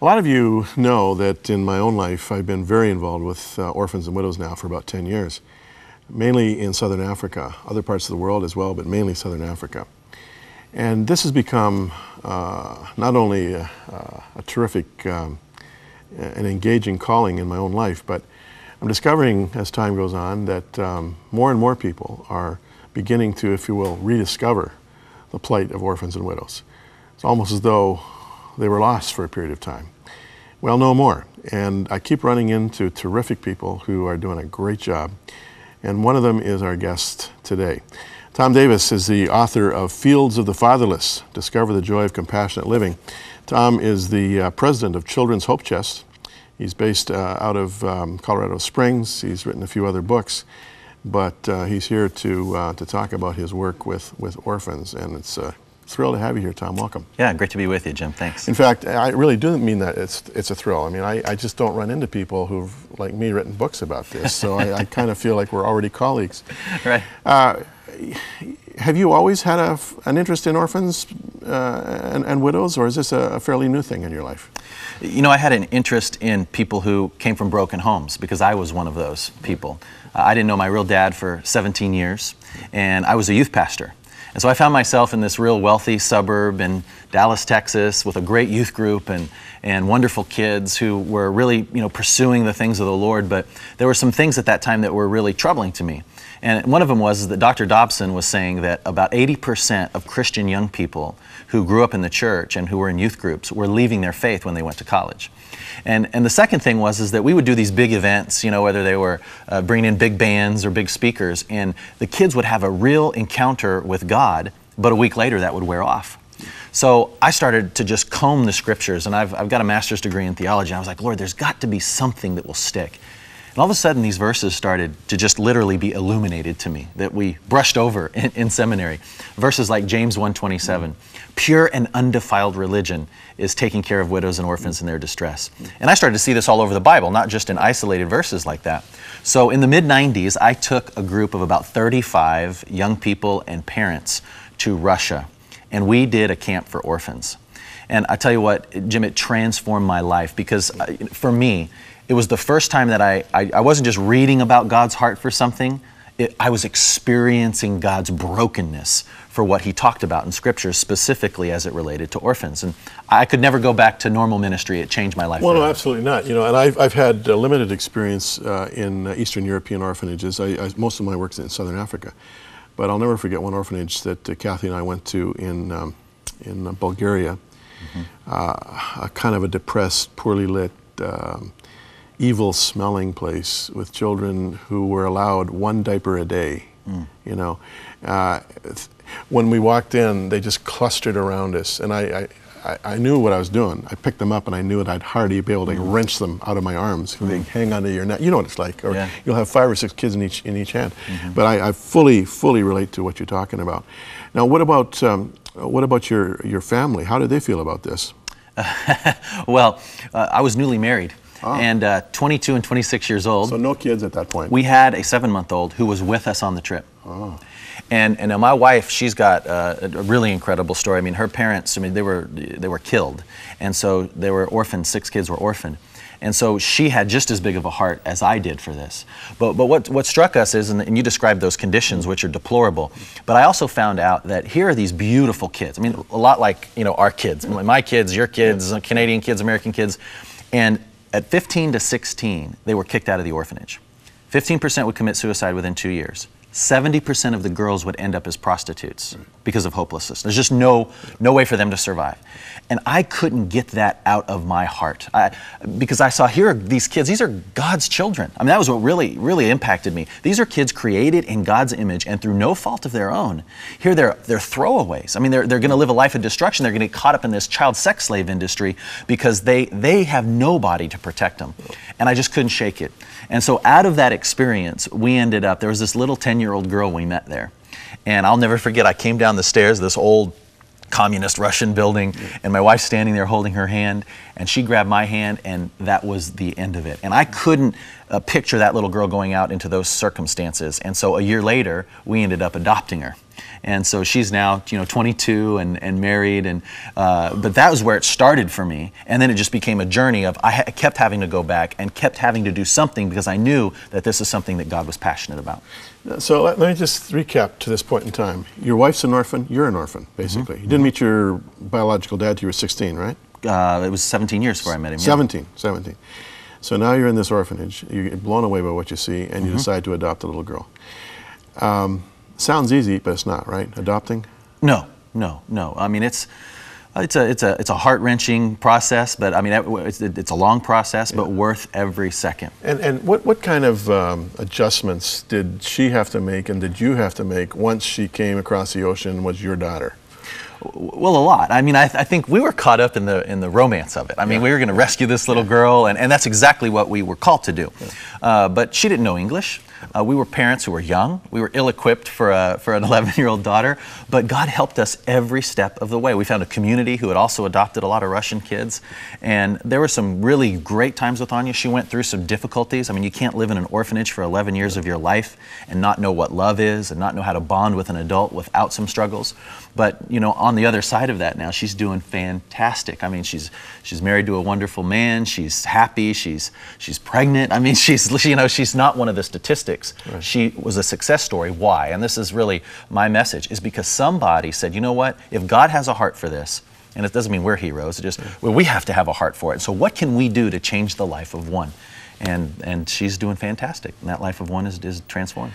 A lot of you know that in my own life I've been very involved with orphans and widows now for about 10 years, mainly in Southern Africa, other parts of the world as well, but mainly Southern Africa. And this has become not only a terrific and engaging calling in my own life, but I'm discovering as time goes on that more and more people are beginning to, if you will, rediscover the plight of orphans and widows. It's almost as though they were lost for a period of time. Well, no more. And I keep running into terrific people who are doing a great job. And one of them is our guest today. Tom Davis is the author of Fields of the Fatherless, Discover the Joy of Compassionate Living. Tom is the president of Children's Hope Chest. He's based out of Colorado Springs. He's written a few other books, but he's here to talk about his work with orphans, and it's a thrill to have you here, Tom. Welcome. Yeah, great to be with you, Jim. Thanks. In fact, I really do mean that it's a thrill. I mean, I just don't run into people who've, like me, written books about this, so I kind of feel like we're already colleagues. Right. Have you always had an interest in orphans and widows, or is this a fairly new thing in your life? You know, I had an interest in people who came from broken homes because I was one of those people. I didn't know my real dad for 17 years, and I was a youth pastor. And so I found myself in this real wealthy suburb in Dallas, Texas, with a great youth group and wonderful kids who were really, pursuing the things of the Lord. But there were some things at that time that were really troubling to me. And one of them was that Dr. Dobson was saying that about 80% of Christian young people who grew up in the church and who were in youth groups were leaving their faith when they went to college. And the second thing was that we would do these big events, whether they were bringing in big bands or big speakers, and the kids would have a real encounter with God, but a week later that would wear off. So I started to just comb the scriptures, and I've got a master's degree in theology, and I was like, Lord, there's got to be something that will stick. And all of a sudden these verses started to just literally be illuminated to me that we brushed over in seminary. Verses like James 1:27, pure and undefiled religion is taking care of widows and orphans in their distress. And I started to see this all over the Bible, not just in isolated verses like that. So in the mid-90s, I took a group of about 35 young people and parents to Russia, and we did a camp for orphans. And I tell you what, Jim, it transformed my life because for me, it was the first time that I wasn't just reading about God's heart for something, I was experiencing God's brokenness for what He talked about in Scripture, specifically as it related to orphans. And I could never go back to normal ministry. It changed my life. Well, no, absolutely not. And I've had limited experience in Eastern European orphanages. Most of my work's in Southern Africa. But I'll never forget one orphanage that Kathy and I went to in Bulgaria. Mm-hmm. A kind of a depressed, poorly lit, evil-smelling place with children who were allowed one diaper a day. When we walked in, they just clustered around us, and I knew what I was doing. I picked them up, and I knew that I'd hardly be able to wrench them out of my arms. They hang onto your neck. You know what it's like. Or you'll have 5 or 6 kids in each hand. Mm-hmm. But I fully relate to what you're talking about. Now, what about your family? How did they feel about this? Well, I was newly married. Oh. And 22 and 26 years old. So no kids at that point. We had a 7-month-old who was with us on the trip. Oh. And my wife, she's got a really incredible story. I mean, her parents, they were killed, and so they were orphaned. 6 kids were orphaned, and so she had just as big of a heart as I did for this. But what struck us is, and you described those conditions, which are deplorable. But I also found out that here are these beautiful kids. I mean, a lot like our kids, my kids, your kids, Canadian kids, American kids, and at 15 to 16, they were kicked out of the orphanage. 15% would commit suicide within 2 years. 70% of the girls would end up as prostitutes because of hopelessness. There's just no way for them to survive. And I couldn't get that out of my heart because I saw here are these kids, these are God's children. I mean, that was what really impacted me. These are kids created in God's image and through no fault of their own. Here they're throwaways. I mean, they're going to live a life of destruction. They're going to get caught up in this child sex slave industry because they have nobody to protect them. And I just couldn't shake it. And so out of that experience, we ended up, there was this little 10-year-old girl we met there. And I'll never forget, I came down the stairs of this old communist Russian building, and my wife's standing there holding her hand, and she grabbed my hand, and that was the end of it. And I couldn't picture that little girl going out into those circumstances. And so a year later, we ended up adopting her. And so she's now, 22 and married. And but that was where it started for me. And then it just became a journey of I kept having to go back and kept having to do something because I knew that this is something that God was passionate about. So let me just recap to this point in time. Your wife's an orphan. You're an orphan, basically. You didn't meet your biological dad till you were 16, right? It was 17 years before I met him. 17. So now you're in this orphanage. You're blown away by what you see, and you decide to adopt a little girl. Sounds easy, but it's not, right? Adopting? No. I mean, it's a heart-wrenching process, but I mean, it's a long process, but worth every second. And what kind of adjustments did she have to make, and did you have to make once she came across the ocean and was your daughter? Well, a lot. I mean, I think we were caught up in the romance of it. I mean, we were going to rescue this little girl, and that's exactly what we were called to do. But she didn't know English. We were parents who were young. We were ill-equipped for an 11-year-old daughter, but God helped us every step of the way. We found a community who had also adopted a lot of Russian kids, and there were some really great times with Anya. She went through some difficulties. I mean, you can't live in an orphanage for 11 years of your life and not know what love is and not know how to bond with an adult without some struggles. But, on the other side of that now, she's doing fantastic. I mean, she's married to a wonderful man. She's happy. She's pregnant. I mean, she's not one of the statistics. Right. She was a success story. Why? And this is really my message, is because somebody said, you know what? If God has a heart for this, and it doesn't mean we're heroes, we have to have a heart for it. So what can we do to change the life of one? And she's doing fantastic. And that life of one is transformed.